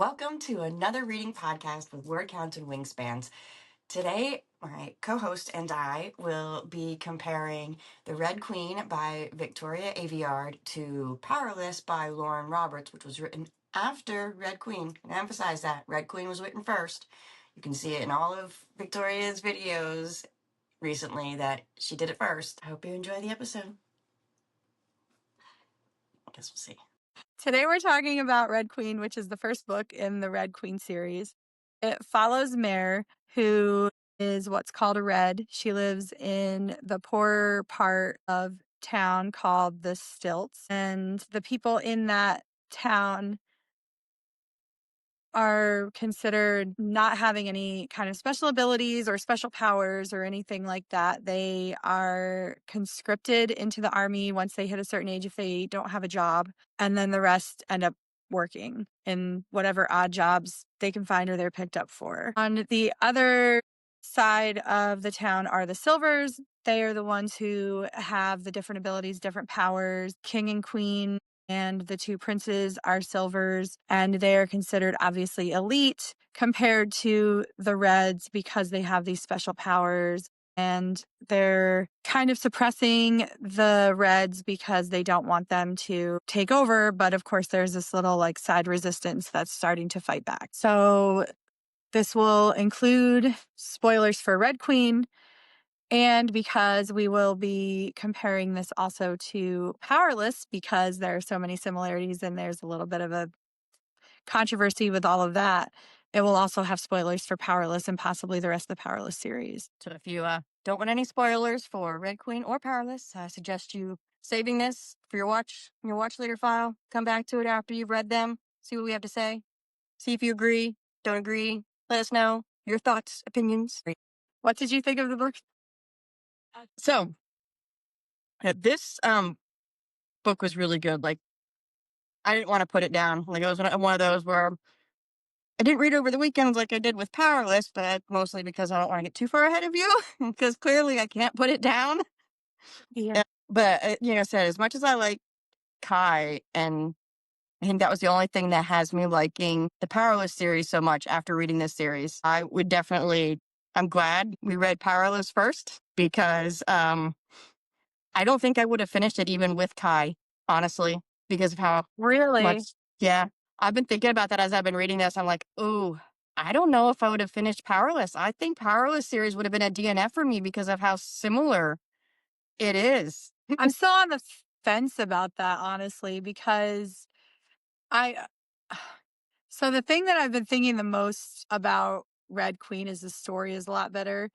Welcome to another reading podcast with Word Counts and Wingspans. Today, my co-host and I will be comparing The Red Queen by Victoria Aveyard to Powerless by Lauren Roberts, which was written after Red Queen. And I emphasize that Red Queen was written first. You can see it in all of Victoria's videos recently that she did it first. I hope you enjoy the episode. I guess we'll see. Today we're talking about Red Queen, which is the first book in the Red Queen series. It follows Mare, who is what's called a Red. She lives in the poorer part of town called the Stilts. And the people in that town are considered not having any kind of special abilities or special powers or anything like that. They are conscripted into the army once they hit a certain age if they don't have a job. And then the rest end up working in whatever odd jobs they can find or they're picked up for. On the other side of the town are the Silvers. They are the ones who have the different abilities, different powers. King and Queen and the two princes are Silvers, and they are considered obviously elite compared to the Reds because they have these special powers. And they're kind of suppressing the Reds because they don't want them to take over. But of course, there's this little side resistance that's starting to fight back. So this will include spoilers for Red Queen. And because we will be comparing this also to Powerless, because there are so many similarities and there's a little bit of a controversy with all of that, it will also have spoilers for Powerless and possibly the rest of the Powerless series. So if you don't want any spoilers for Red Queen or Powerless, I suggest you saving this for your watch later file. Come back to it after you've read them. See what we have to say. See if you agree, don't agree. Let us know your thoughts, opinions. What did you think of the book? So this book was really good. I didn't want to put it down. It was one of those where I didn't read over the weekends like I did with Powerless, but mostly because I don't want to get too far ahead of you, because clearly I can't put it down. Yeah. But I said, as much as I like Kai, and I think that was the only thing that has me liking the Powerless series so much after reading this series, I'm glad we read Powerless first, because I don't think I would have finished it even with Kai, honestly, because of how Really? much, yeah. I've been thinking about that as I've been reading this. I'm like, oh, I don't know if I would have finished Powerless. I think Powerless series would have been a DNF for me because of how similar it is. I'm still on the fence about that, honestly, because so the thing that I've been thinking the most about Red Queen is the story is a lot better.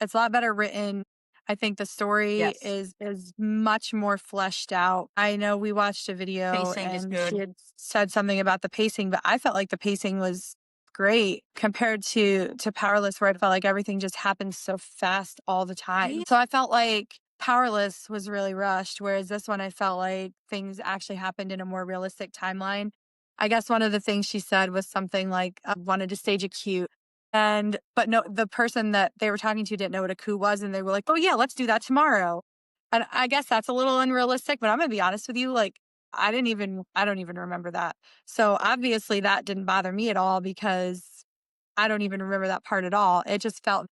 It's a lot better written. I think the story Yes. is much more fleshed out. I know we watched a video Pacing is and good. she had said something about the pacing, but I felt like the pacing was great compared to Powerless, where I felt like everything just happened so fast all the time. So I felt like Powerless was really rushed, whereas this one I felt like things actually happened in a more realistic timeline. I guess one of the things she said was something like, wanted to stage a coup. But no, the person that they were talking to didn't know what a coup was. And they were like, oh yeah, let's do that tomorrow. And I guess that's a little unrealistic, but I'm going to be honest with you. I don't even remember that. So obviously that didn't bother me at all because I don't even remember that part at all. It just felt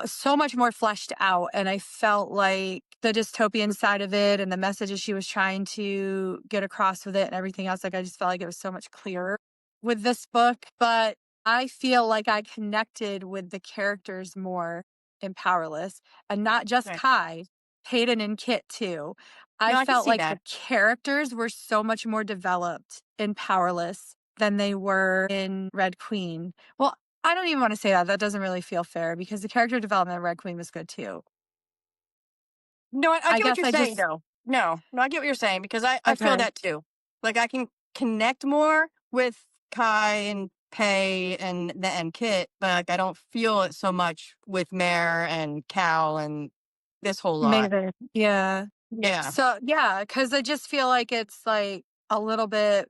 so much more fleshed out. And I felt like the dystopian side of it and the messages she was trying to get across with it and everything else, I just felt like it was so much clearer with this book. But I feel like I connected with the characters more in Powerless, and not just Okay. Kai, Hayden and Kit too. I can felt see like that. the characters were so much more developed in Powerless than they were in Red Queen. Well, I don't even want to say that. That doesn't really feel fair because the character development of Red Queen was good too. No, I get what guess you're I saying, just though. No, I get what you're saying, because I feel okay. that too. I can connect more with Kai and Pei and Kit, but I don't feel it so much with Mare and Cal and this whole lot. Maybe. Yeah. Yeah. So yeah, because I just feel like it's like a little bit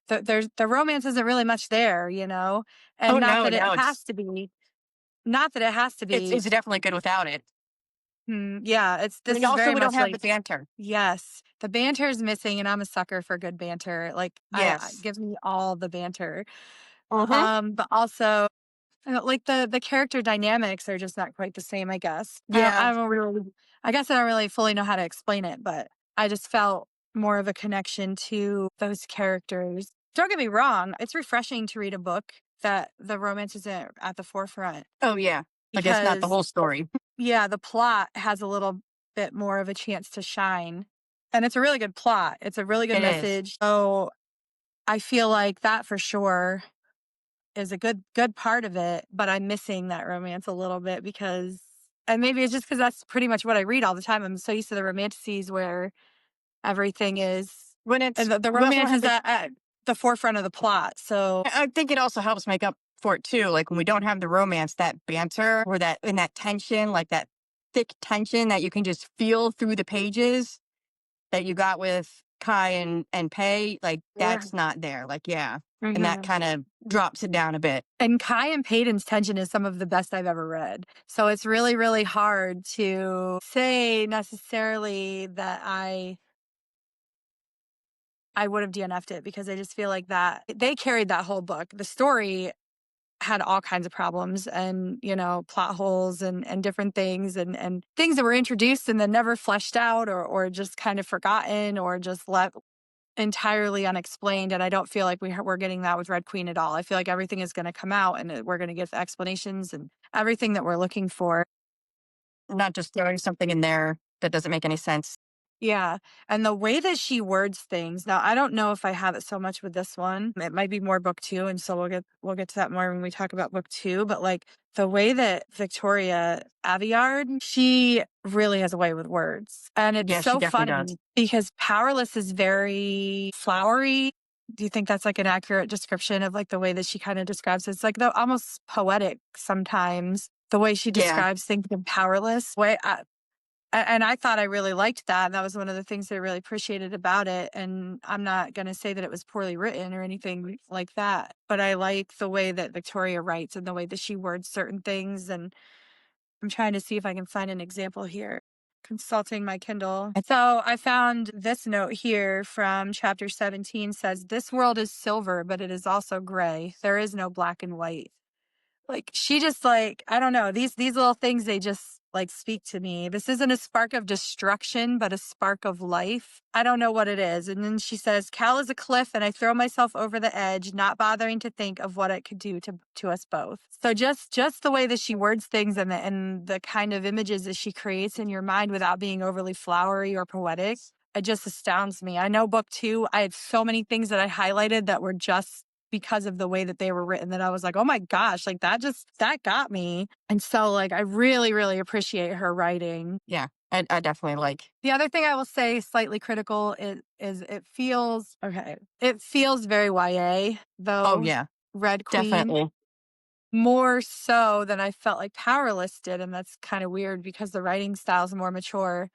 the romance isn't really much there, and Oh not no, that it no, has to be. Not that it has to be. it's definitely good without it. Yeah, And this then is also very we don't much have like the banter. yes, the banter is missing, and I'm a sucker for good banter. Like I Yes. gives me all the banter. Mhm. But also like the character dynamics are just not quite the same, I guess. Yeah. I don't really I guess I don't really fully know how to explain it, but I just felt more of a connection to those characters. Don't get me wrong, it's refreshing to read a book that the romance isn't at the forefront Oh, yeah. I guess not the because whole story. yeah, the plot has a little bit more of a chance to shine. And it's a really good plot. It's a really good It is. message. So I feel like that for sure is a good part of it, but I'm missing that romance a little bit because and maybe it's just because that's pretty much what I read all the time. I'm so used to the romanticises where everything is When and it's the we also don't romance have is the at the forefront of the plot. So I think it also helps make up for it too. Like when we don't have the romance, that banter or that and that tension, like that thick tension that you can just feel through the pages that you got with Kai and Pei, like yeah. that's not there. Like, yeah. And that Mhm. kind of drops it down a bit. And Kai and Peyton's tension is some of the best I've ever read. So it's really, really hard to say necessarily that I would have DNF'd it because I just feel like that they carried that whole book. The story had all kinds of problems and, plot holes and different things and things that were introduced and then never fleshed out or just kind of forgotten or just left entirely unexplained. And I don't feel like we're getting that with Red Queen at all. I feel like everything is going to come out and we're going to get the explanations and everything that we're looking for. Not just throwing something in there that doesn't make any sense. Yeah, and the way that she words things. Now, I don't know if I have it so much with this one. It might be more book 2, and so we'll get to that more when we talk about book 2, but, like, the way that Victoria Aveyard, she really has a way with words, and it's Yeah, she so definitely does. funny because Powerless is very flowery. Do you think that's, like, an accurate description of, like, the way that she kinda describes it? It's, like, the almost poetic sometimes, the way she Yeah. describes things in Powerless. And I thought I really liked that. That was one of the things that I really appreciated about it, and I'm not gonna say that it was poorly written or anything like that, but I like the way that Victoria writes and the way that she words certain things, and I'm trying to see if I can find an example here. Consulting my Kindle. So I found this note here from chapter 17 says, "This world is silver, but it is also gray. There is no black and white." Like, she just, like, I don't know, these little things, they just, like, speak to me. This isn't a spark of destruction, but a spark of life. I don't know what it is. And then she says, "Cal is a cliff, and I throw myself over the edge, not bothering to think of what it could do to us both." So just the way that she words things and the kind of images that she creates in your mind without being overly flowery or poetic, it just astounds me. I know book 2, I had so many things that I highlighted that were just because of the way that they were written that I was like, "Oh my gosh, like that got me." And so like I really, really appreciate her writing. Yeah. I definitely like. The other thing I will say slightly critical is it feels okay. It feels very YA Oh, though, yeah. Red Queen, Definitely. more so than I felt like Powerless did. And that's kind of weird because the writing style is more mature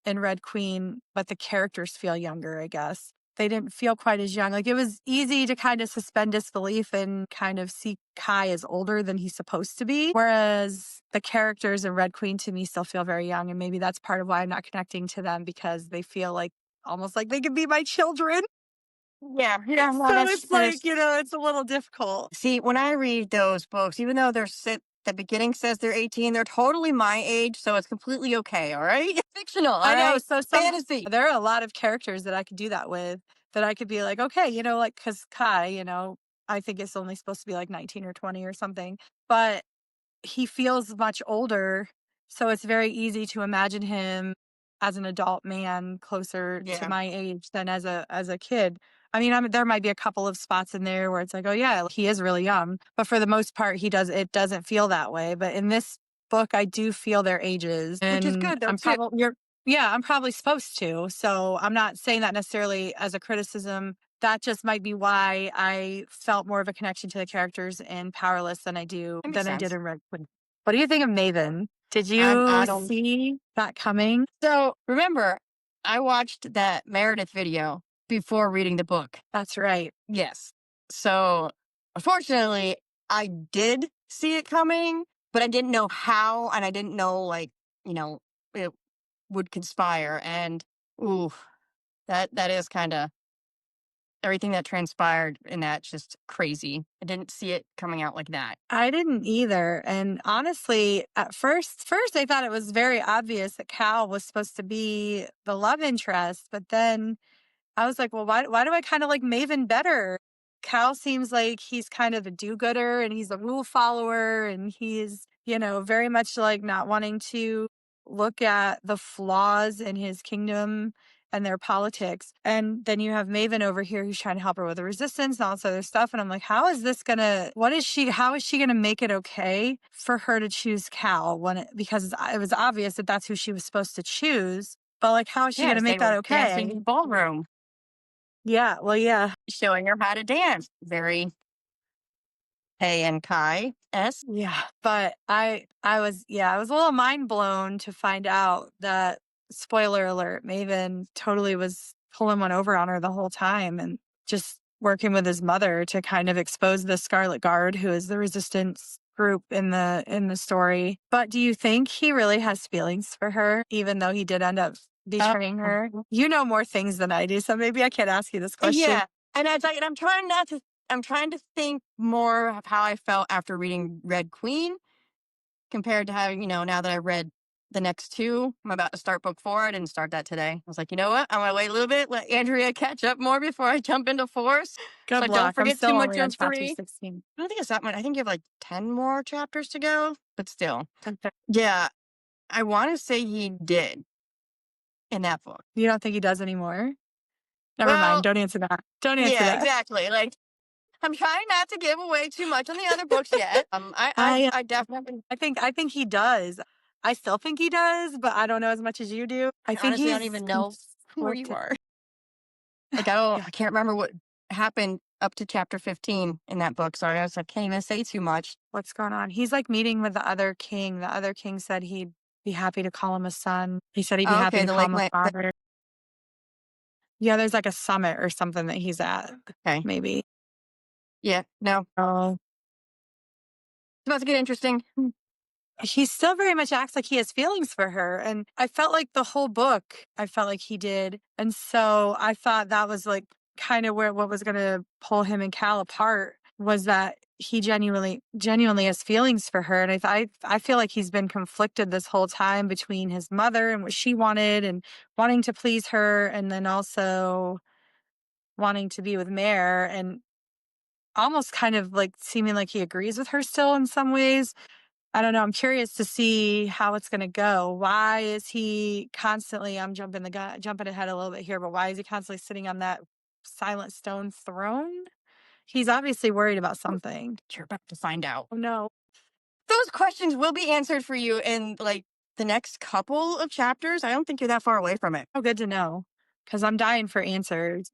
in Red Queen, but the characters feel younger, I guess. They didn't feel quite as young. Like it was easy to kind of suspend disbelief and kind of see Kai as older than he's supposed to be. Whereas the characters in Red Queen to me still feel very young. And maybe that's part of why I'm not connecting to them because they feel like almost like they could be my children. Yeah. Yeah. No, So that's it's kind of. like, it's a little difficult. See, when I read those books, even though the beginning says they're 18, they're totally my age, so it's completely okay, all right? Fictional, all I know. right? So Fantasy. there are a lot of characters that I could do that with that I could be like, okay, like, cause Kai, I think it's only supposed to be like 19 or 20 or something, but he feels much older. So it's very easy to imagine him as an adult man closer to Yeah. my age than as a kid. I mean, there might be a couple of spots in there where it's like, oh yeah, he is really young, but for the most part, it doesn't feel that way. But in this book, I do feel their ages, Which is and good though, too. I'm probably supposed to. So I'm not saying that necessarily as a criticism. That just might be why I felt more of a connection to the characters in Powerless That makes than I did sense. in Red Queen. What do you think of Maven? Did I you don't. see that coming? So remember, I watched that Meredith video before reading the book. That's right. Yes. So unfortunately, I did see it coming, but I didn't know how, and I didn't know, like, it would conspire. And ooh, that is kind of everything that transpired in that's just crazy. I didn't see it coming out like that. I didn't either. And honestly, at first I thought it was very obvious that Cal was supposed to be the love interest, but then I was like, well, why do I kind of like Maven better? Cal seems like he's kind of a do-gooder and he's a rule follower and he's, very much like not wanting to look at the flaws in his kingdom and their politics. And then you have Maven over here who's trying to help her with the resistance and all this other stuff. And I'm like, how is she gonna make it okay for her to choose Cal because it was obvious that that's who she was supposed to choose. But like, how is she gonna Yes, they make that were dancing okay? in the ballroom, Yeah, well, yeah. showing her how to dance. Very Hey and Kai S. Yeah, but I was a little mind blown to find out that, spoiler alert, Maven totally was pulling one over on her the whole time and just working with his mother to kind of expose the Scarlet Guard, who is the resistance group in the story. But do you think he really has feelings for her, even though he did end up betraying her? You know more things than I do, so maybe I can't ask you this question. Yeah, and I'm trying not to. I'm trying to think more of how I felt after reading Red Queen compared to having, now that I read the next two. I'm about to start book 4. I didn't start that today. I was like, you know what? I'm gonna wait a little bit, let Andrea catch up more before I jump into 4. So I Good don't luck. I'm forget still too much only on of chapter 3. 16. I don't think it's that much. I think you have like 10 more chapters to go, but still. Okay. Yeah, I want to say he did in that book. You don't think he does anymore? Never mind. Well, Don't answer that. Don't answer yeah, that. exactly. Like I'm trying not to give away too much on the other books yet. I I definitely, I think he does. I still think he does, but I don't know as much as you do. I I think honestly don't he's even know where you conflicted. are. Like Yeah. I can't remember what happened up to chapter 15 in that book. Sorry, I can't even say too much. What's going on? He's like meeting with the other king. The other king said he'd be happy to call him a son. He said he'd be Oh, happy okay, to the call lake him a land. father. Yeah, there's like a summit or something that he's at, Okay, maybe. yeah, no, it's Oh. about to get interesting. He still very much acts like he has feelings for her. And I felt like the whole book, I felt like he did. And so I thought that was like kind of what was going to pull him and Cal apart was that he genuinely has feelings for her. And I feel like he's been conflicted this whole time between his mother and what she wanted and wanting to please her. And then also wanting to be with Mare and almost kind of like seeming like he agrees with her still in some ways. I don't know. I'm curious to see how it's going to go. Why is he constantly, I'm jumping ahead a little bit here, but why is he constantly sitting on that silent stone throne? He's obviously worried about something. You're about to find out. Oh no. Those questions will be answered for you in like the next couple of chapters. I don't think you're that far away from it. Oh, good to know. Because I'm dying for answers.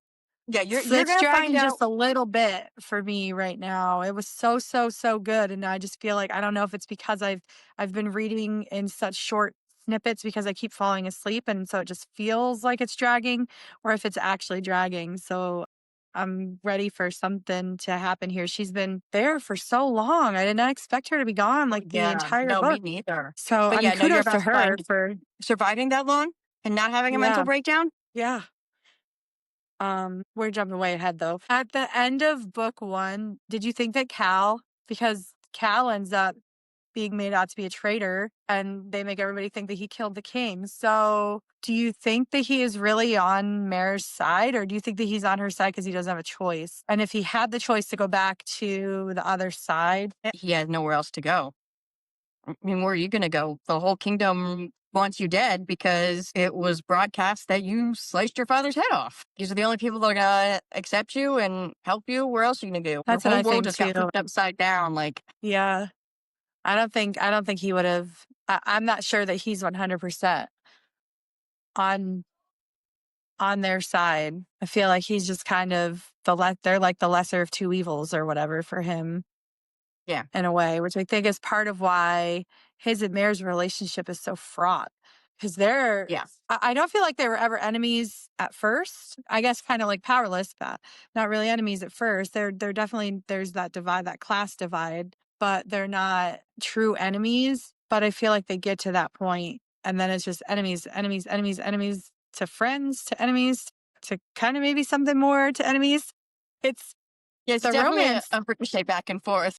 Yeah, you're It's gonna find dragging out. just a little bit for me right now. It was so, so, so good. And I just feel like I don't know if it's because I've been reading in such short snippets because I keep falling asleep and so it just feels like it's dragging or if it's actually dragging. So I'm ready for something to happen here. She's been there for so long. I did not expect her to be gone like the Yeah, entire no, me book. neither. So But I mean yeah, no, you're kudos to about to her find for surviving that long and not having a mental yeah. breakdown. Yeah. We're jumping way ahead though. At the end of book 1, did you think that because Cal ends up being made out to be a traitor and they make everybody think that he killed the king. So do you think that he is really on Mare's side or do you think that he's on her side because he doesn't have a choice? And if he had the choice to go back to the other side, He has nowhere else to go. I mean, where are you going to go? The whole kingdom wants you dead because it was broadcast that you sliced your father's head off. These are the only people that are going to accept you and help you. Where else are you going to go? Your that's what whole I world think just got too. flipped upside down. Like, Yeah. I don't think he would have I'm not sure that he's 100% on their side. I feel like he's just kind of they're like the lesser of two evils or whatever for him yeah, in a way, which I think is part of why his and Mare's relationship is so fraught. Because yeah, I don't feel like they were ever enemies at first. I guess kind of like Powerless, but not really enemies at first. They're definitely there's that divide, that class divide, but they're not true enemies. But I feel like they get to that point And then it's just enemies, enemies, enemies, enemies to friends, to enemies, to kind of maybe something more to enemies. It's It's the definitely romance. a ricochet back and forth.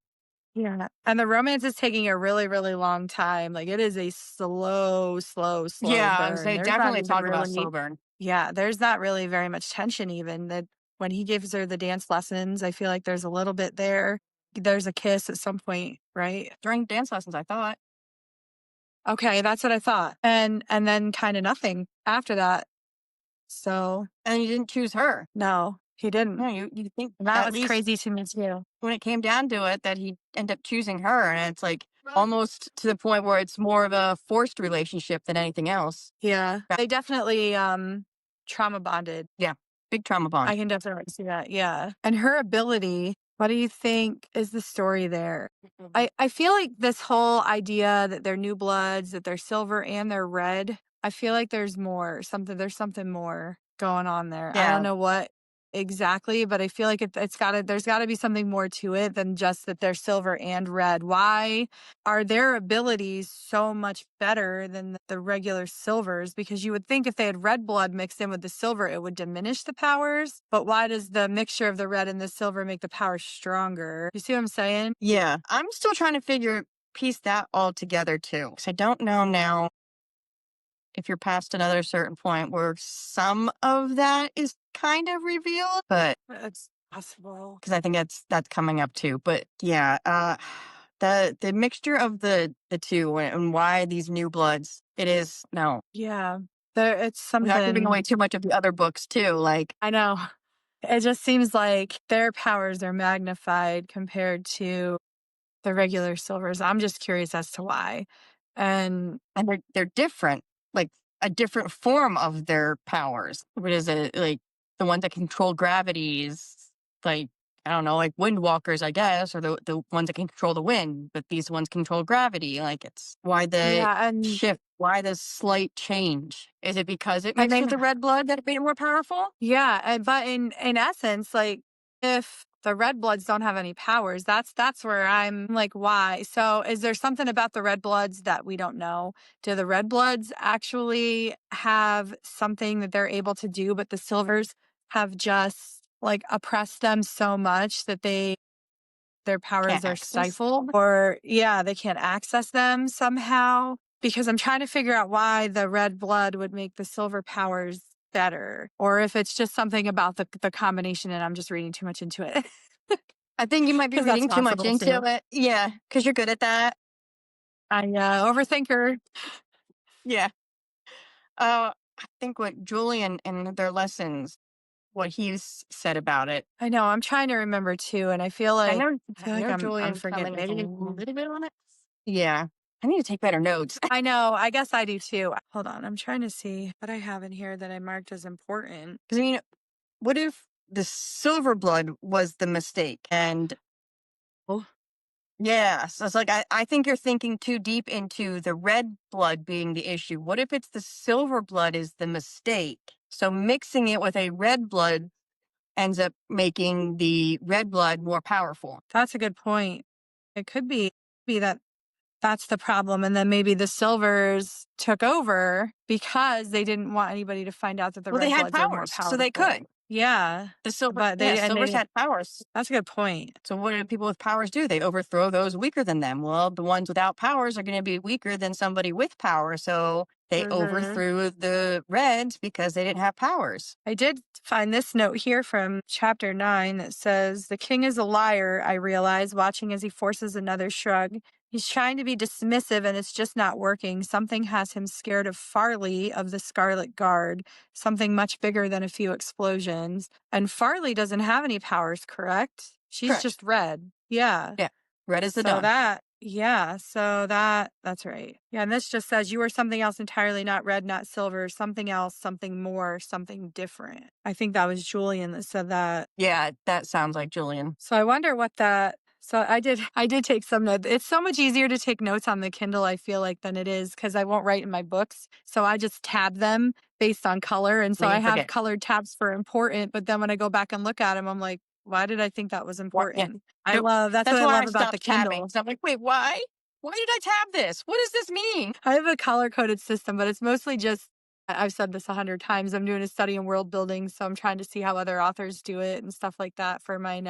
Yeah. And the romance is taking a really, really long time. Like it is a slow, slow, slow Yeah, burn. they There's not definitely even talk about really, slow burn. yeah, there's not really very much tension even. That when he gives her the dance lessons, I feel like there's a little bit there. There's a kiss at some point, right? During dance lessons, I thought. Okay, that's what I thought. And then kind of nothing after that. So And you didn't choose her. no, he didn't. No, you think And that at was least crazy to me too. when it came down to it that he'd end up choosing her. And it's like almost to the point where it's more of a forced relationship than anything else. Yeah. They definitely trauma bonded. Yeah. Big trauma bond. I can definitely see that. Yeah. And her ability, what do you think is the story there? I feel like this whole idea that they're new bloods, that they're silver and they're red, I feel like there's more, there's something more going on there. I don't Yeah. know what exactly, but I feel like there's gotta be something more to it than just that they're silver and red. Why are their abilities so much better than the regular silvers? Because you would think if they had red blood mixed in with the silver, it would diminish the powers. But why does the mixture of the red and the silver make the powers stronger? You see what I'm saying? Yeah. I'm still trying to piece that all together too. Because I don't know now if you're past another certain point where some of that is kind of revealed, but It's possible. because I think that's coming up too. But yeah, the mixture of the two and why these new bloods, it is no. Yeah. It's Without giving something. away too much of the other books too. Like I know. It just seems like their powers are magnified compared to the regular silvers. I'm just curious as to why. And and they're different, like a different form of their powers. What is it like the ones that control gravities, like I don't know, like windwalkers, I guess, or the ones that can control the wind, but these ones control gravity. Like it's why the yeah, and shift, why the slight change? Is it because it mixed they with the red blood that it made it more powerful? yeah, but in essence, like if the red bloods don't have any powers, that's where I'm like, why? So is there something about the red bloods that we don't know? Do the red bloods actually have something that they're able to do, but the silvers have just like oppressed them so much that their powers Can't are access. stifled, or yeah, they can't access them somehow? Because I'm trying to figure out why the red blood would make the silver powers better, or if it's just something about the combination and I'm just reading too much into it. I think you might be Because that's reading too much possible into too. it. Yeah, because you're good at that. I overthinker. Yeah. I think what Julian in their lessons, what he's said about it. I know. I'm trying to remember too, and I feel I like know, I'm Julian forgetting. commented a little bit on it. Yeah, I need to take better notes. I know. I guess I do too. Hold on. I'm trying to see what I have in here that I marked as important. Because I mean, what if the silver blood was the mistake? And Oh, yeah, so it's like I think you're thinking too deep into the red blood being the issue. What if it's the silver blood is the mistake? So mixing it with a red blood ends up making the red blood more powerful. that's a good point. It could be that that's the problem. And then maybe the silvers took over because they didn't want anybody to find out that the Well, they red had bloods are more powers, so they powerful. could. Yeah. The silver, But yeah, they silvers didn't. had powers. That's a good point. So what do people with powers do? They overthrow those weaker than them. Well, the ones without powers are going to be weaker than somebody with power. So they Mhm. overthrew the reds because they didn't have powers. I did find this note here from chapter 9 that says, "The king is a liar, I realize, watching as he forces another shrug. He's trying to be dismissive and it's just not working. Something has him scared of Farley of the Scarlet Guard, something much bigger than a few explosions. And Farley doesn't have any powers, correct? She's Correct. just red. Yeah. Yeah. Red is the So dawn. that's right. Yeah, and this just says you were something else entirely, not red, not silver, something else, something more, something different. I think that was Julian that said that. Yeah, that sounds like Julian. So I wonder what that. So I did take some notes. It's so much easier to take notes on the Kindle, I feel like, than it is because I won't write in my books. So I just tab them based on color. And so Then I you have forget. colored tabs for important, but then when I go back and look at them, I'm like, why did I think that was What? Yeah. important? Nope. That's what That's I why love I about the stopped tabbing. Kindle. So I'm like, wait, why? why did I tab this? What does this mean? I have a color-coded system, but it's mostly just I've said this 100 times. I'm doing a study in world building, so I'm trying to see how other authors do it and stuff like that for my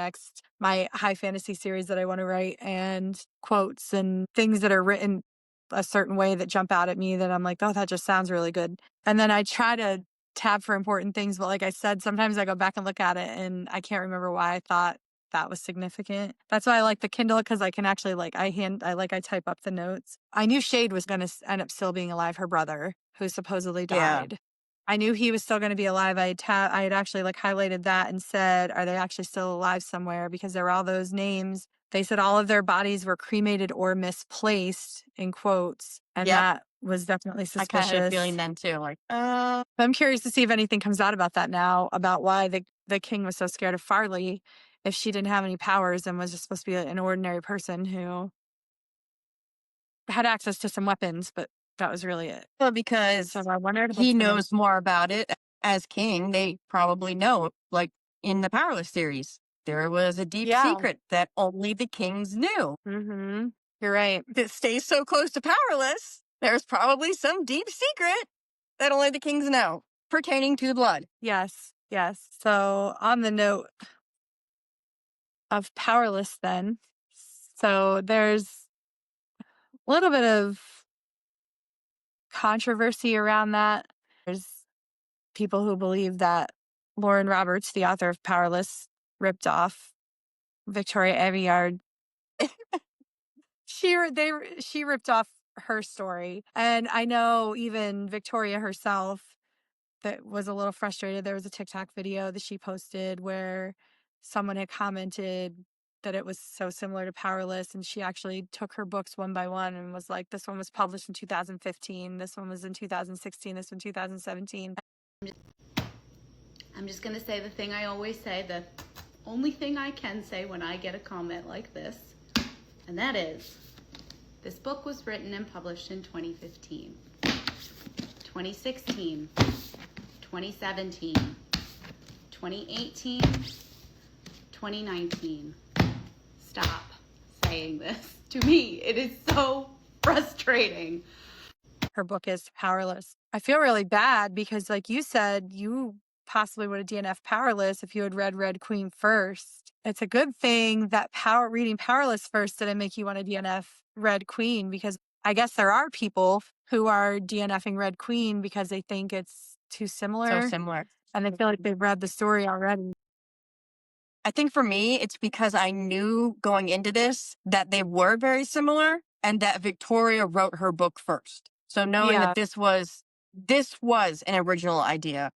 high fantasy series that I want to write, and quotes and things that are written a certain way that jump out at me that I'm like, oh, that just sounds really good. And then I try to tab for important things, but like I said, sometimes I go back and look at it and I can't remember why I thought that was significant. That's why I like the Kindle, because I can actually I type up the notes. I knew Shade was going to end up still being alive, her brother, who supposedly Yeah. died. I knew he was still going to be alive. I had actually highlighted that and said, are they actually still alive somewhere? Because there were all those names. They said all of their bodies were cremated or misplaced, in quotes. And Yep. that was definitely I kind of had a suspicious. feeling then too. Like, I'm curious to see if anything comes out about that now, about why the king was so scared of Farley if she didn't have any powers and was just supposed to be an ordinary person who had access to some weapons, but that was really it. well, because So I wondered he what's gonna. knows more about it as king. They probably know, like in the Powerless series, there was a deep Yeah. secret that only the kings knew. Mm-hmm. You're right. That stays so close to Powerless, there's probably some deep secret that only the kings know pertaining to the blood. Yes. Yes. So on the note of Powerless then, so there's a little bit of controversy around that. There's people who believe that Lauren Roberts, the author of Powerless, ripped off Victoria Aveyard. She ripped off her story, and I know even Victoria herself that was a little frustrated. There was a TikTok video that she posted where someone had commented that it was so similar to Powerless, and she actually took her books one by one and was like, this one was published in 2015, this one was in 2016, this one 2017. I'm just going to say the thing I always say, the only thing I can say when I get a comment like this, and that is, this book was written and published in 2015, 2016, 2017, 2018, 2019. Stop saying this. To me, it is so frustrating. Her book is Powerless. I feel really bad because, like you said, you possibly would have DNF Powerless if you had read Red Queen first. It's a good thing that reading Powerless first didn't make you want to DNF Red Queen, because I guess there are people who are DNFing Red Queen because they think it's too similar. So similar. And they feel like they've read the story already. I think for me, it's because I knew going into this that they were very similar and that Victoria wrote her book first. So knowing Yeah. that this was an original idea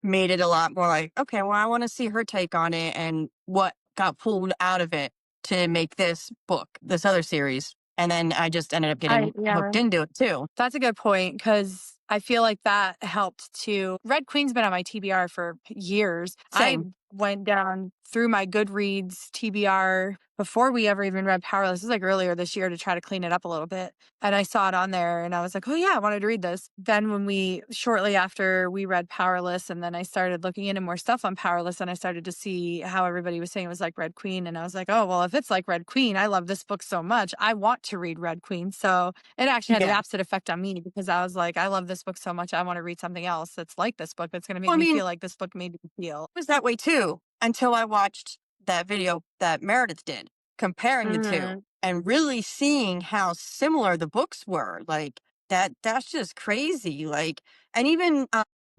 made it a lot more like, okay, well, I want to see her take on it and what got pulled out of it to make this book, this other series. And then I just ended up getting hooked into it too. That's a good point, because I feel like that helped too. Red Queen's been on my TBR for years. Same. I went down through my Goodreads TBR before we ever even read Powerless. This was like earlier this year to try to clean it up a little bit. And I saw it on there and I was like, oh yeah, I wanted to read this. Then shortly after we read Powerless, and then I started looking into more stuff on Powerless, and I started to see how everybody was saying it was like Red Queen. And I was like, oh, well, if it's like Red Queen, I love this book so much, I want to read Red Queen. So it actually had the opposite effect on me, because I was like, I love this book so much, I want to read something else that's like this book, that's going to make me feel like this book made me feel. It was that way too until I watched that video that Meredith did comparing the two and really seeing how similar the books were. Like that's just crazy. Like, and even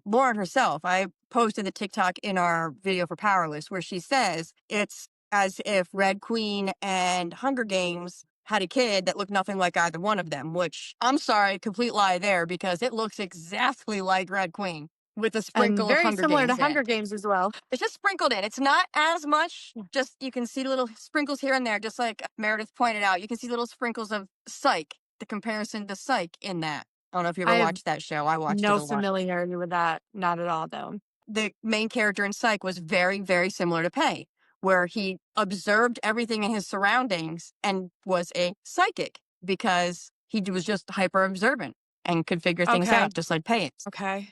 Lauren herself, I posted the TikTok in our video for Powerless where she says it's as if Red Queen and Hunger Games had a kid that looked nothing like either one of them, which I'm sorry, complete lie there, because it looks exactly like Red Queen with a sprinkle of Hunger Similar Games to Hunger Games as well. It's just sprinkled in. It's not as much. Just you can see little sprinkles here and there, just like Meredith pointed out. You can see little sprinkles of Psych, the comparison to Psych in that. I don't know if you ever watched that show. I watched it a lot. No familiarity with that. Not at all, though. The main character in Psych was very, very similar to Pei, where he observed everything in his surroundings and was a psychic because he was just hyper observant and could figure things out, just like Pei is. Okay.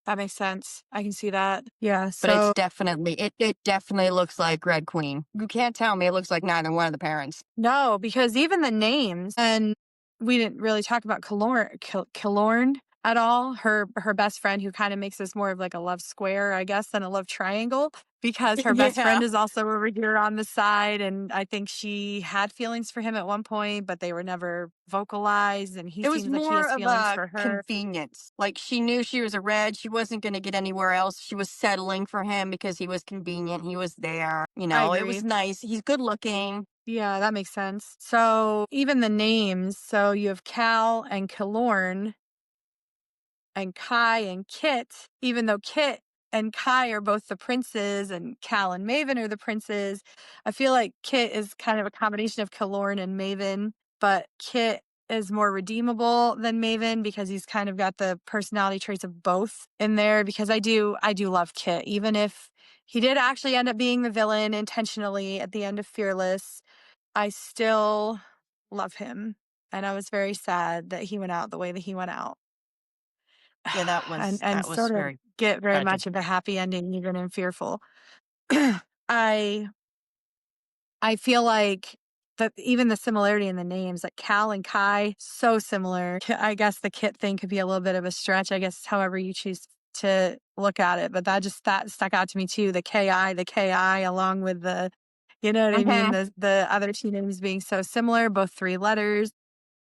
That makes sense. I can see that. Yeah. But it's So definitely, it definitely looks like Red Queen. You can't tell me it looks like neither one of the parents. no, because even the names, and we didn't really talk about Killorn at all. Her best friend, who kind of makes this more of like a love square, I guess, than a love triangle, because her best Yeah. friend is also over here on the side, and I think she had feelings for him at one point, but they were never vocalized, and he It was seems like he more has of feelings a for her. convenience. Like she knew she was a red. She wasn't going to get anywhere else. She was settling for him because he was convenient. He was there. You I know, it was agree. nice. He's good looking. Yeah, that makes sense. So even the names, so you have Cal and Killorn and Kai and Kit, even though Kit and Kai are both the princes and Cal and Maven are the princes. I feel like Kit is kind of a combination of Killorn and Maven, but Kit is more redeemable than Maven because he's kind of got the personality traits of both in there, because I do love Kit, even if he did actually end up being the villain intentionally at the end of Fearless. I still love him, and I was very sad that he went out the way that he went out. Yeah, And that was sort of very get very tragic. much of a happy ending, even in Fearful. I feel like that even the similarity in the names, like Cal and Kai, so similar. I guess the Kit thing could be a little bit of a stretch, I guess, however you choose to look at it. But that stuck out to me too. The KI, along with the, you know what I mean? Hmm. The other two names being so similar, both 3 letters.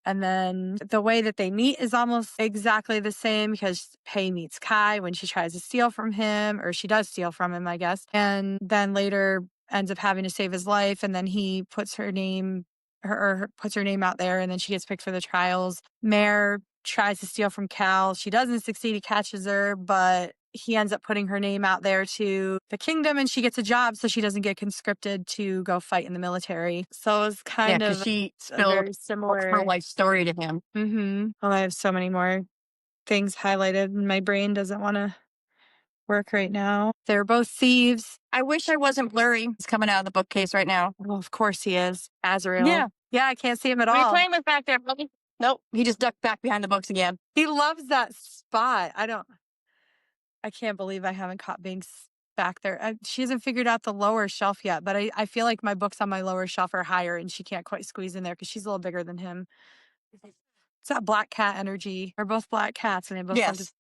And then the way that they meet is almost exactly the same, because Pei meets Kai when she tries to steal from him, or she does steal from him, I guess. And then later ends up having to save his life. And then he puts her name, puts her name out there, and then she gets picked for the trials. Mare tries to steal from Cal. She doesn't succeed. He catches her, but he ends up putting her name out there to the kingdom, and she gets a job so she doesn't get conscripted to go fight in the military. So it was Yeah, kind because of she a spilled very her similar. life story to him. Oh, I have so many more things highlighted, and my brain doesn't want to work right now. They're both thieves. I wish I wasn't blurry. He's coming out of the bookcase right now. Well, of course he is. Azrael. Yeah. Yeah, I can't see him at What are you all. playing with back there, buddy? Nope. He just ducked back behind the books again. He loves that spot. I can't believe I haven't caught Binks back there. She hasn't figured out the lower shelf yet, but I feel like my books on my lower shelf are higher, and she can't quite squeeze in there because she's a little bigger than him. It's that black cat energy. They're both black cats, and they both love to Yes.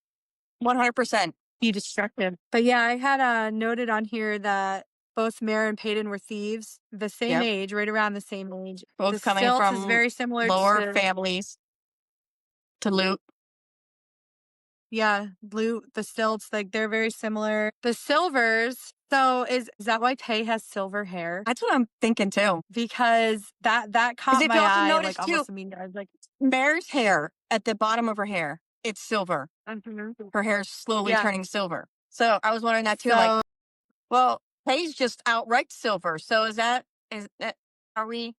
100%. be destructive. But yeah, I had noted on here that both Mare and Peyton were thieves, the same Yep. age, right around the same age. The Both coming stilts is from very similar lower to, families to loot. yeah, the stilts, like they're very similar. The silvers, so is that why Pei has silver hair? That's what I'm thinking too. Because that Because caught if you my also eye notice like too, almost immediately. I was like, Mare's hair at the bottom of her hair, it's silver. Her hair's slowly yeah. turning silver. So I was wondering that too. So Like, well, Pay's just outright silver. So is that, are we,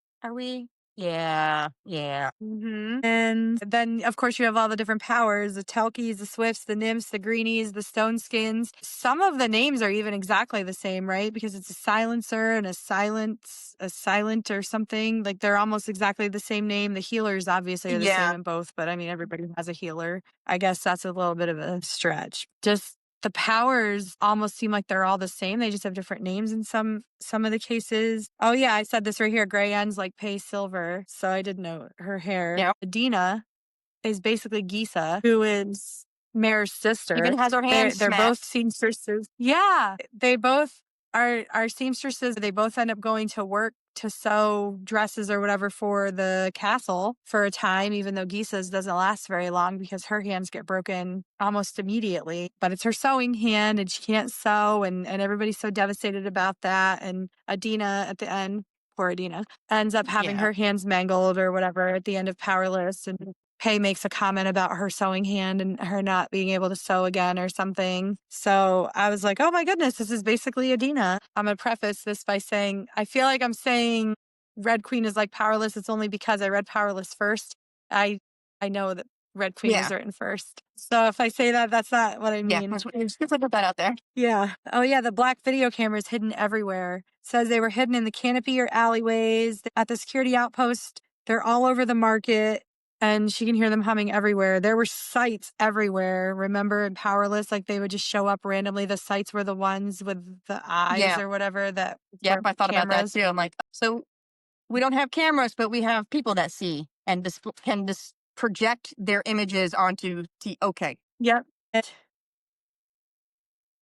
yeah, yeah. And then, of course, you have all the different powers, the Telkies, the Swifts, the Nymphs, the Greenies, the Stone Skins. Some of the names are even exactly the same, right? Because it's a silencer and a silent or something. Like they're almost exactly the same name. The healers obviously are the same Yeah. in both, but I mean, everybody has a healer. I guess that's a little bit of a stretch. Just the powers almost seem like they're all the same. They just have different names in some of the cases. Oh yeah, I said this right here. Gray ends like Pay Silver. So I did note her hair. Yeah. Adina is basically Gisa, who is Mare's sister. Even has her hands They're both smashed. seamstresses. Yeah, they both are seamstresses. They both end up going to work to sew dresses or whatever for the castle for a time, even though Gisa's doesn't last very long because her hands get broken almost immediately. But it's her sewing hand, and she can't sew, and everybody's so devastated about that. And Adina at the end, poor Adina, ends up having Yeah. her hands mangled or whatever at the end of Powerless. And Pei makes a comment about her sewing hand and her not being able to sew again or something. So I was like, oh my goodness, this is basically Adina. I'm going to preface this by saying, I feel like I'm saying Red Queen is like Powerless. It's only because I read Powerless first. I know that Red Queen was Yeah. written first. So if I say that, that's not what I Yeah. mean. Let's put that out there. Yeah. Oh, yeah. The black video cameras hidden everywhere. Says they were hidden in the canopy or alleyways, at the security outpost. They're all over the market. and she can hear them humming everywhere. There were sights everywhere. Remember in Powerless, like they would just show up randomly. The sights were the ones with the eyes or whatever that Yep, were I thought about that cameras. too. I'm like, so we don't have cameras, but we have people that see and can project their images onto okay. Yep.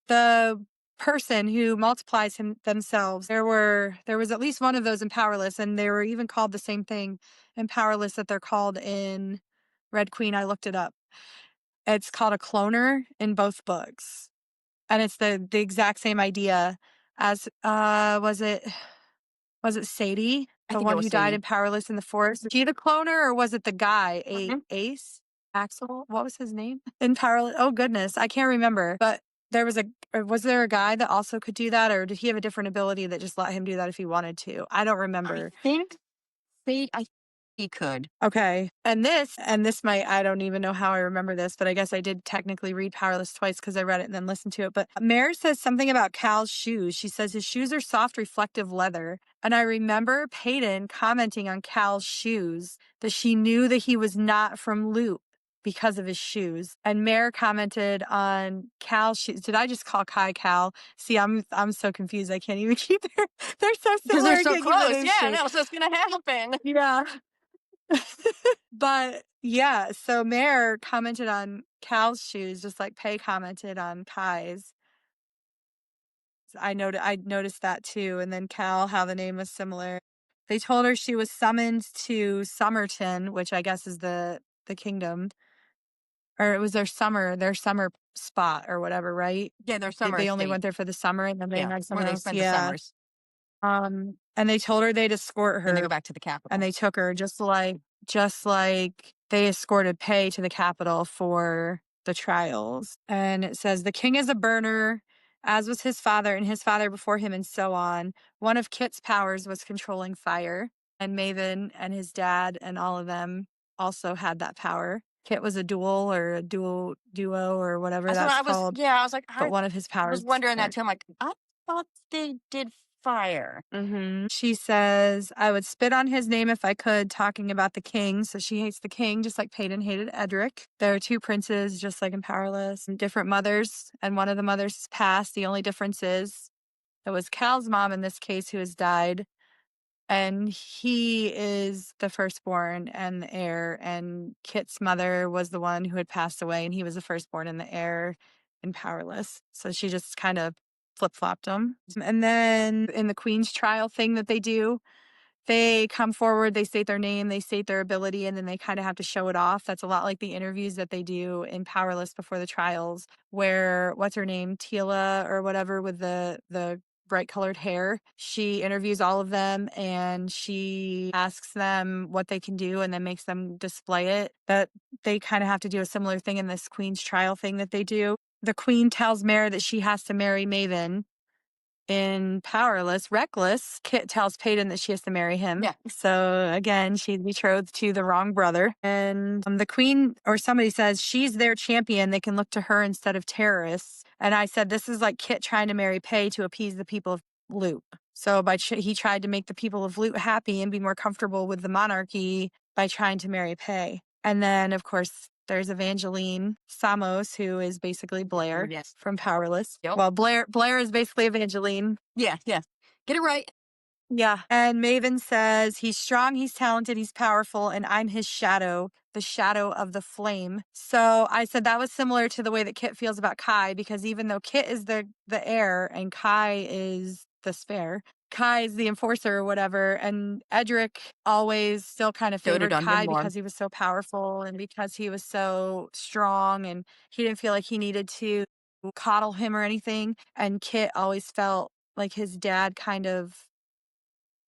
The person who multiplies themselves, there was at least one of those in Powerless, and they were even called the same thing in Powerless that they're called in Red Queen. I looked it up. It's called a cloner in both books, and it's the exact same idea as was it Sadie, I the think it one was who died Sadie. in Powerless in the forest? Was she the cloner, or was it the guy? Ace? Axel? What was his name? In Powerless? Oh, goodness. I can't remember. But was there a guy that also could do that, or did he have a different ability that just let him do that if he wanted to? I don't I remember. think he could. Okay. And this might, I don't even know how I remember this, but I guess I did technically read Powerless twice because I read it and then listened to it. But Mare says something about Cal's shoes. She says his shoes are soft, reflective leather. And I remember Peyton commenting on Cal's shoes that she knew that he was not from Loop because of his shoes. And Mare commented on Cal's shoes. Did I just call Kai Cal? See, I'm so confused. I can't even keep they're so Because similar. they're I so can't keep their close. names Yeah, straight. no, so it's going to happen. Yeah. But yeah, so Mare commented on Cal's shoes, just like Pei commented on Kai's. I noticed that too. And then Cal, how the name was similar. They told her she was summoned to Somerton, which I guess is the kingdom, or it was their summer spot or whatever, right? Yeah, their summer They only estate. went there for the summer, and then they went Where somewhere they else. spent the summers. And they told her they'd escort Then they her, go back to the capital. and they took her just like they escorted Pei to the capital for the trials. And it says the king is a burner, as was his father and his father before him, and so on. One of Kit's powers was controlling fire, and Maven and his dad and all of them also had that power. Kit was a duo or whatever That's what that's I was. called. Yeah, I was like, But one of his I powers was wondering fire. that too. I'm like, I thought they did fire. She says, I would spit on his name if I could, talking about the king. So she hates the king, just like Peyton hated Edric. There are two princes, just like in Powerless, and different mothers, and one of the mothers passed. The only difference is it was Cal's mom in this case who has died, and he is the firstborn and the heir, and Kit's mother was the one who had passed away, and he was the firstborn and the heir in Powerless. So she just kind of flip-flopped them. And then in the Queen's trial thing that they do, they come forward, they state their name, they state their ability, and then they kind of have to show it off. That's a lot like the interviews that they do in Powerless before the trials, where what's her name, Tila or whatever, with the bright colored hair. She interviews all of them and she asks them what they can do and then makes them display it. That they kind of have to do a similar thing in this Queen's trial thing that they do. The Queen tells Mare that she has to marry Maven. In Powerless, Reckless, Kit tells Peyton that she has to marry him. Yeah. So again, she's betrothed to the wrong brother. And the queen or somebody says she's their champion. They can look to her instead of terrorists. And I said, this is like Kit trying to marry Pei to appease the people of Loot. So he tried to make the people of Loot happy and be more comfortable with the monarchy by trying to marry Pei. And then, of course, there's Evangeline Samos, who is basically Blair from Powerless. Yep. Well, Blair is basically Evangeline. Yeah. Get it right. Yeah. And Maven says he's strong, he's talented, he's powerful, and I'm his shadow, the shadow of the flame. So I said that was similar to the way that Kit feels about Kai, because even though Kit is the heir and Kai is the spare, Kai is the enforcer or whatever, and Edric always still kind of favored Kai because he was so powerful and because he was so strong, and he didn't feel like he needed to coddle him or anything. And Kit always felt like his dad kind of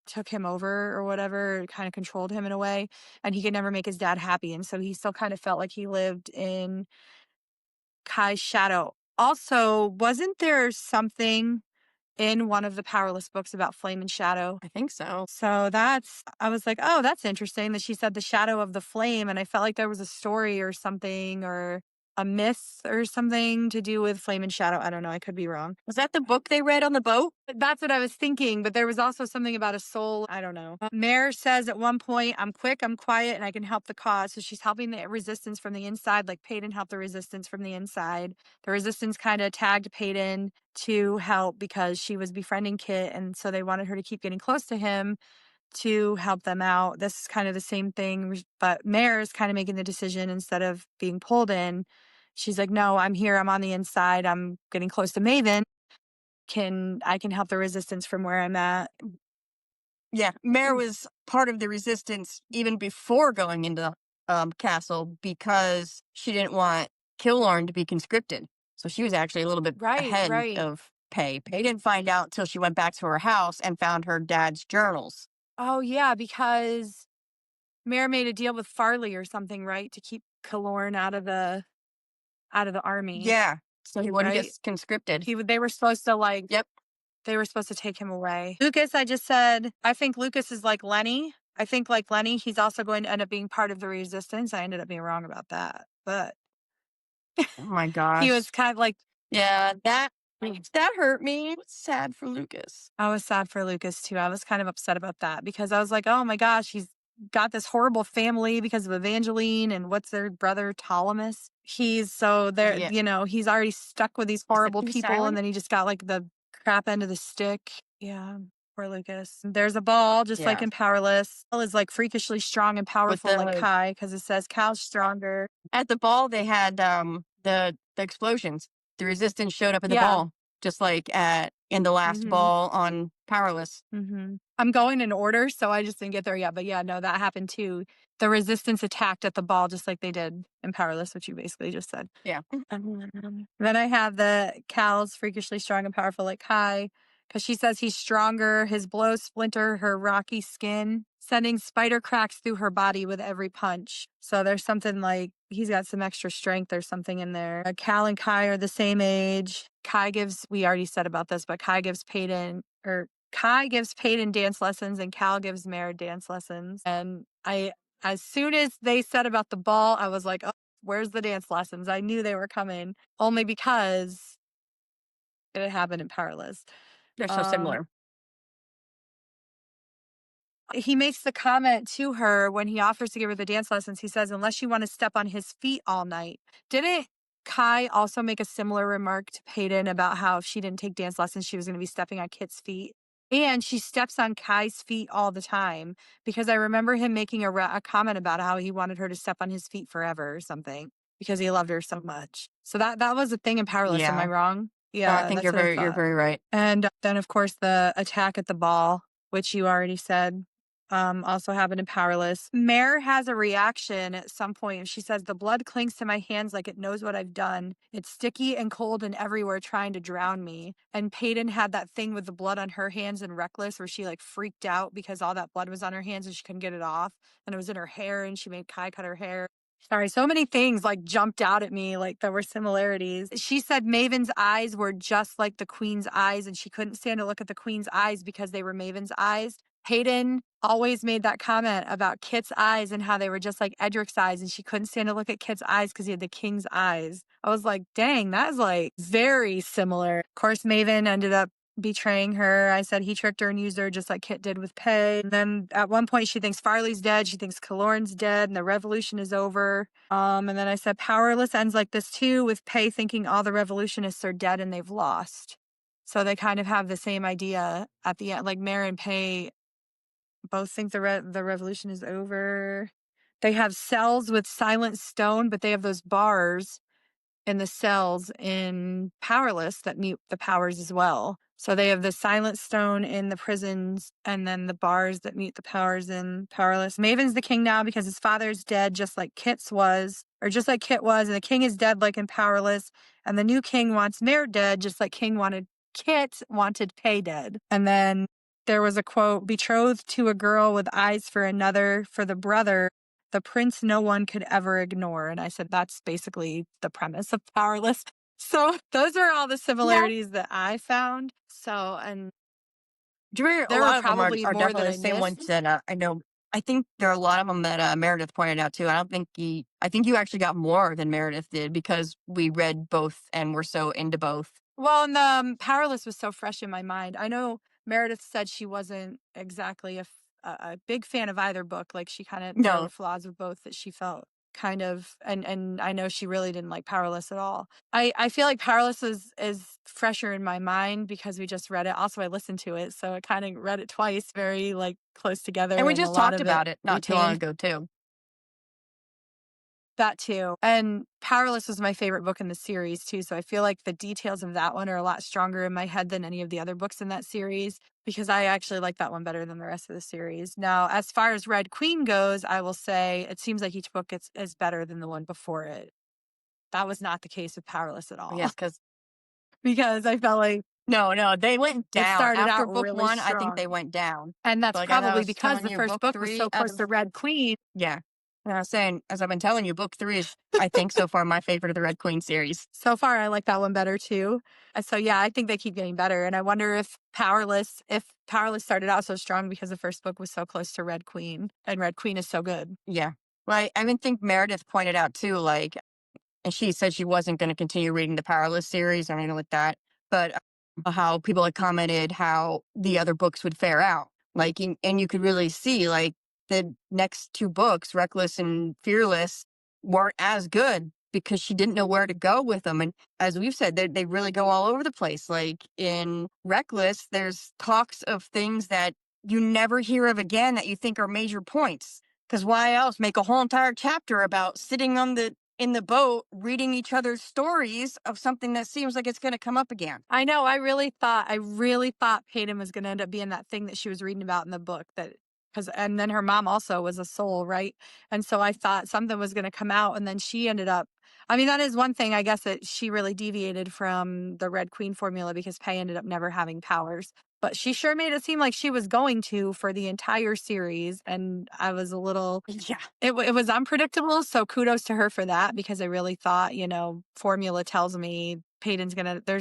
took him over or whatever, kind of controlled him in a way, and he could never make his dad happy. And so he still kind of felt like he lived in Kai's shadow. Also, wasn't there something in one of the Powerless books about flame and shadow? I think so. So I was like, oh, that's interesting that she said the shadow of the flame. And I felt like there was a story or something, or a myth or something to do with Flame and Shadow. I don't know. I could be wrong. Was that the book they read on the boat? That's what I was thinking, but there was also something about a soul. I don't know. Mare says at one point, I'm quick, I'm quiet, and I can help the cause. So she's helping the resistance from the inside, like Peyton helped the resistance from the inside. The resistance kind of tagged Peyton to help because she was befriending Kit, and so they wanted her to keep getting close to him to help them out. This is kind of the same thing, but Mare is kind of making the decision instead of being pulled in. She's like, no, I'm here. I'm on the inside. I'm getting close to Maven. I can help the resistance from where I'm at. Yeah, Mare was part of the resistance even before going into castle because she didn't want Killorn to be conscripted. So she was actually a little bit ahead Right. of Pay. Pay didn't find out till she went back to her house and found her dad's journals. Oh yeah, because Mare made a deal with Farley or something, right, to keep Killorn out of the army. Yeah, so he wouldn't right? get conscripted. They were supposed to like. Yep. They were supposed to take him away. Lucas, I just said, I think Lucas is like Lenny. I think like Lenny, he's also going to end up being part of the resistance. I ended up being wrong about that, but Oh my gosh. he was kind of like, yeah, that hurt me. It was sad for Lucas. I was sad for Lucas too. I was kind of upset about that because I was like, oh my gosh, he's got this horrible family because of Evangeline and what's their brother, Ptolemus. He's so there, Yeah. He's already stuck with these horrible He was people silent? and then he just got like the crap end of the stick. Yeah. Poor Lucas. There's a ball, just like Yeah. in Powerless. Ball is like freakishly strong and powerful like Kai because it says Cal's stronger. At the ball, they had the explosions. The resistance showed up at the Yeah. ball, just like in the last ball on Powerless. I'm going in order, so I just didn't get there yet. But yeah, no, that happened too. The resistance attacked at the ball just like they did in Powerless, which you basically just said. Yeah. Then I have the Cal's freakishly strong and powerful like Kai, because she says he's stronger. His blows splinter her rocky skin, sending spider cracks through her body with every punch. So there's something like he's got some extra strength or something in there. Cal and Kai are the same age. We already said about this, but Kai gives Peyton dance lessons and Cal gives Mare dance lessons. And as soon as they said about the ball, I was like, oh, where's the dance lessons? I knew they were coming only because it had happened in Powerless. They're so similar. He makes the comment to her when he offers to give her the dance lessons. He says, unless you want to step on his feet all night. Didn't Kai also make a similar remark to Peyton about how if she didn't take dance lessons, she was going to be stepping on Kit's feet? And she steps on Kai's feet all the time because I remember him making a comment about how he wanted her to step on his feet forever or something because he loved her so much. So that was a thing in Powerless. Yeah. Am I wrong? Yeah, No, I think you're very right. And then, of course, the attack at the ball, which you already said, also happened in Powerless. Mare has a reaction at some point. She says, the blood clings to my hands like it knows what I've done. It's sticky and cold and everywhere trying to drown me. And Peyton had that thing with the blood on her hands in Reckless where she like freaked out because all that blood was on her hands and she couldn't get it off. And it was in her hair and she made Kai cut her hair. Sorry, so many things like jumped out at me, like there were similarities. She said Maven's eyes were just like the Queen's eyes and she couldn't stand to look at the Queen's eyes because they were Maven's eyes. Hayden always made that comment about Kit's eyes and how they were just like Edric's eyes and she couldn't stand to look at Kit's eyes because he had the king's eyes. I was like, dang, that is like very similar. Of course, Maven ended up betraying her. I said he tricked her and used her just like Kit did with Pay. And then at one point she thinks Farley's dead. She thinks Killorn's dead and the revolution is over. And then I said Powerless ends like this too, with Pay thinking all the revolutionists are dead and they've lost. So they kind of have the same idea at the end, like Mare and Pay both think the revolution is over. They have cells with silent stone, but they have those bars in the cells in Powerless that mute the powers as well. So they have the silent stone in the prisons and then the bars that mute the powers in Powerless. Maven's the king now because his father's dead, just like Kit's was, or just like Kit was, and the king is dead like in Powerless. And the new king wants Mare dead, just like Kit wanted Pay dead. And then there was a quote, betrothed to a girl with eyes for another, for the brother, the prince no one could ever ignore. And I said, that's basically the premise of Powerless. So those are all the similarities that I found. So, and A lot of them are definitely the same ones that I know I think there are a lot of them that Meredith pointed out too. I think you actually got more than Meredith did because we read both and were so into both. Well, and the Powerless was so fresh in my mind. I know Meredith said she wasn't exactly a big fan of either book. Like she kind of, there were No. flaws with both that she felt kind of, and I know she really didn't like Powerless at all. I feel like Powerless is fresher in my mind because we just read it. Also, I listened to it, so I kind of read it twice, very like close together, And we and a just lot talked of it about it not too long retained. ago too. That too. And Powerless was my favorite book in the series too. So I feel like the details of that one are a lot stronger in my head than any of the other books in that series because I actually like that one better than the rest of the series. Now, as far as Red Queen goes, I will say it seems like each book is better than the one before it. That was not the case with Powerless at all. Yes, because because I felt like no, they went it down started after out book really one. I think strong. they went down. And that's Like as I probably was because telling the you, first book book was three so out close of to Red Queen. yeah. And I was saying, as I've been telling you, book three is I think so far my favorite of the Red Queen series. So far, I like that one better too. And so, yeah, I think they keep getting better. And I wonder if Powerless started out so strong because the first book was so close to Red Queen and Red Queen is so good. Yeah. Well, I even think Meredith pointed out too, like, and she said she wasn't going to continue reading the Powerless series or anything like that, but how people had commented how the other books would fare out. Like, and you could really see, like, the next two books, Reckless and Fearless, weren't as good because she didn't know where to go with them. And as we've said, they really go all over the place. Like in Reckless, there's talks of things that you never hear of again that you think are major points. Because why else make a whole entire chapter about sitting in the boat reading each other's stories of something that seems like it's going to come up again? I know. I really thought Peyton was going to end up being that thing that she was reading about in the book and then her mom also was a soul, right? And so I thought something was going to come out and then she ended up, I mean, that is one thing I guess that she really deviated from the Red Queen formula because Pei ended up never having powers. But she sure made it seem like she was going to for the entire series. And I was a little, Yeah. it was unpredictable. So kudos to her for that because I really thought, formula tells me there's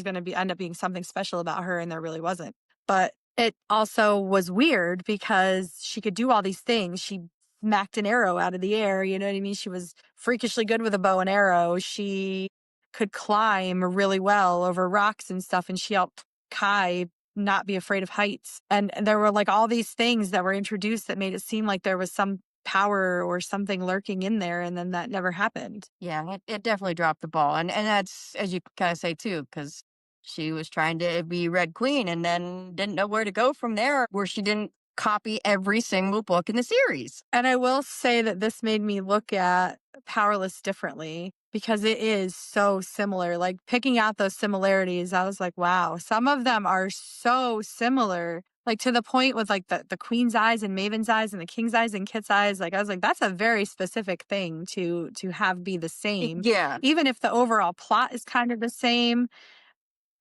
gonna be end up being something special about her, and there really wasn't. But it also was weird because she could do all these things. She smacked an arrow out of the air. You know what I mean? She was freakishly good with a bow and arrow. She could climb really well over rocks and stuff, and she helped Kai not be afraid of heights. And there were like all these things that were introduced that made it seem like there was some power or something lurking in there, and then that never happened. Yeah, it definitely dropped the ball. And that's, as you kind of say too, because she was trying to be Red Queen and then didn't know where to go from there, where she didn't copy every single book in the series. And I will say that this made me look at Powerless differently because it is so similar. Like picking out those similarities, I was like, wow, some of them are so similar. Like to the point with like the queen's eyes and Maven's eyes and the king's eyes and Kit's eyes. Like I was like, that's a very specific thing to have be the same. Yeah. Even if the overall plot is kind of the same,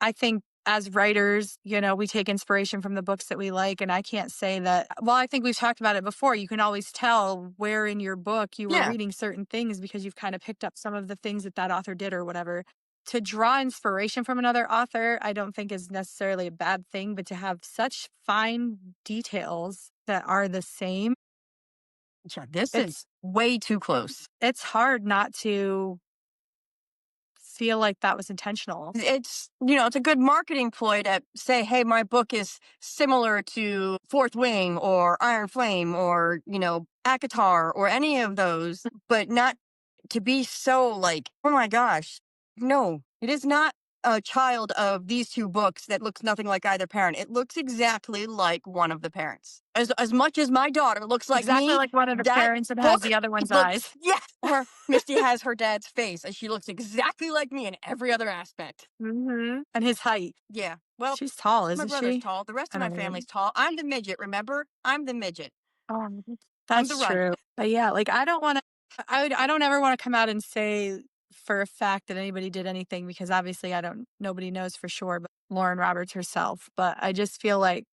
I think as writers, we take inspiration from the books that we like. And I can't say that, well, I think we've talked about it before. You can always tell where in your book you were Yeah. reading certain things because you've kind of picked up some of the things that author did or whatever. To draw inspiration from another author, I don't think is necessarily a bad thing, but to have such fine details that are the same. Yeah, this is way too close. It's hard not to feel like that was intentional. It's, it's a good marketing ploy to say, hey, my book is similar to Fourth Wing or Iron Flame or, ACOTAR or any of those, but not to be so like, oh my gosh, no, it is not a child of these two books that looks nothing like either parent. It looks exactly like one of the parents. As much as my daughter looks like exactly me, like one of the that parents and has book the other one's looks, eyes. yeah. Or Misty has her dad's face, and she looks exactly like me in every other aspect. Mm-hmm. And his height. Yeah. Well, she's tall, my isn't brother's she? tall. The rest I of my don't know. family's tall. I'm the midget, remember? I'm the midget. Oh, I'm that's the runt. true. But yeah, like I don't ever want to come out and say for a fact that anybody did anything because obviously nobody knows for sure, but Lauren Roberts herself. But I just feel like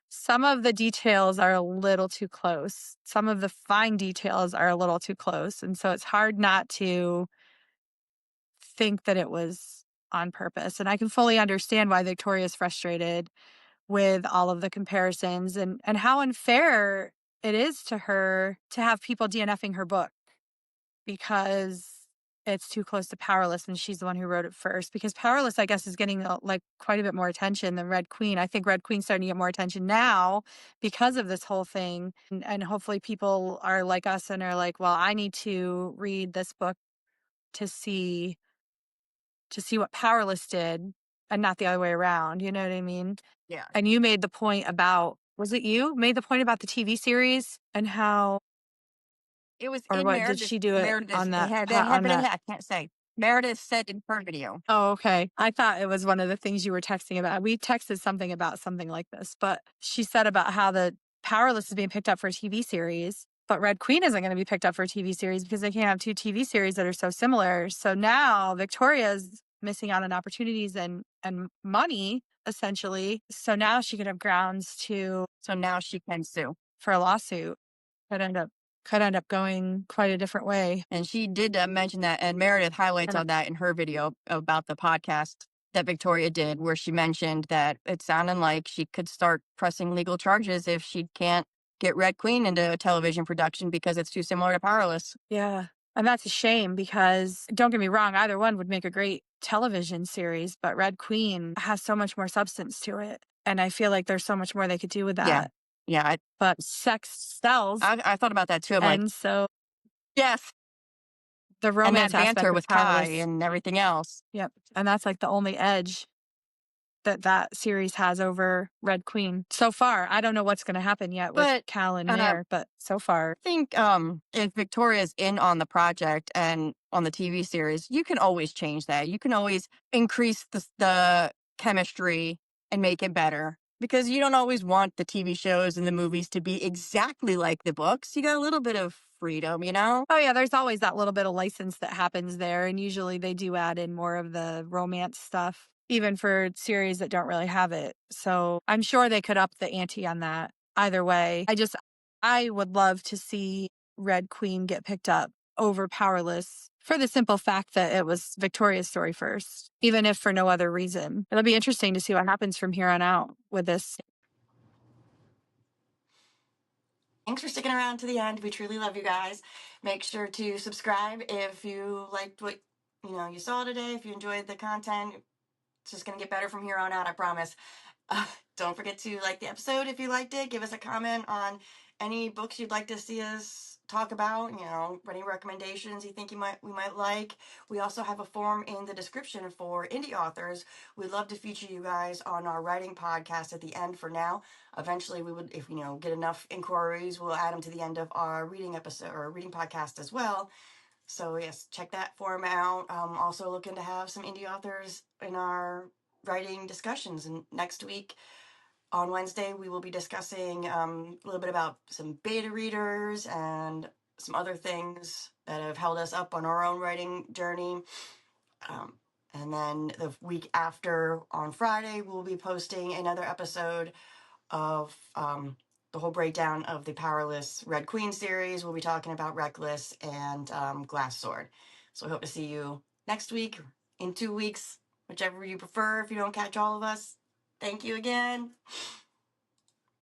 some of the details are a little too close. Some of the fine details are a little too close. And so it's hard not to think that it was on purpose. And I can fully understand why Victoria's frustrated with all of the comparisons and how unfair it is to her to have people DNFing her book because it's too close to Powerless, and she's the one who wrote it first. Because Powerless, I guess, is getting like quite a bit more attention than Red Queen. I think Red Queen's starting to get more attention now because of this whole thing, and hopefully people are like us and are like, well, I need to read this book to see what Powerless did, and not the other way around. You know what I mean? Yeah. And you made the point about, was it you made the point about the TV series and how, It was or in what did she do it Meredith. on It that had, on but that? I can't say. Meredith said in her video. Oh, okay. I thought it was one of the things you were texting about. We texted something about something like this, but she said about how the Powerless is being picked up for a TV series, but Red Queen isn't going to be picked up for a TV series because they can't have two TV series that are so similar. So now Victoria's missing out on opportunities and money, essentially. So now she could have grounds to, So now she can sue. for a lawsuit. Could end up going quite a different way. And she did mention that, and Meredith highlights on that in her video about the podcast that Victoria did, where she mentioned that it sounded like she could start pressing legal charges if she can't get Red Queen into a television production because it's too similar to Powerless. Yeah. And that's a shame because, don't get me wrong, either one would make a great television series, but Red Queen has so much more substance to it. And I feel like there's so much more they could do with that. Yeah. But sex sells. I thought about that too. I'm like, And so yes. the And romance that aspect banter with with Kai Powerless. and everything else. Yep. And that's like the only edge that series has over Red Queen so far. I don't know what's going to happen yet with But Cal and Mare, but so far. I think if Victoria's in on the project and on the TV series, you can always change that. You can always increase the chemistry and make it better, because you don't always want the TV shows and the movies to be exactly like the books. You got a little bit of freedom, you know? Oh, yeah, there's always that little bit of license that happens there. And usually they do add in more of the romance stuff, even for series that don't really have it. So I'm sure they could up the ante on that either way. I would love to see Red Queen get picked up over Powerless for the simple fact that it was Victoria's story first, even if for no other reason. It'll be interesting to see what happens from here on out with this. Thanks for sticking around to the end. We truly love you guys. Make sure to subscribe if you liked what you saw today. If you enjoyed the content, it's just gonna get better from here on out. I promise. Don't forget to like the episode if you liked it. Give us a comment on any books you'd like to see us talk about. Any recommendations you think we might like. We also have a form in the description for indie authors. We'd love to feature you guys on our writing podcast at the end. For now, eventually we would, if get enough inquiries, we'll add them to the end of our reading episode or reading podcast as well. So yes, check that form out. Also looking to have some indie authors in our writing discussions. And next week on Wednesday, we will be discussing a little bit about some beta readers and some other things that have held us up on our own writing journey. And then the week after, on Friday, we'll be posting another episode of the whole breakdown of the Powerless Red Queen series. We'll be talking about Reckless and Glass Sword. So I hope to see you next week, in 2 weeks, whichever you prefer, if you don't catch all of us. Thank you again.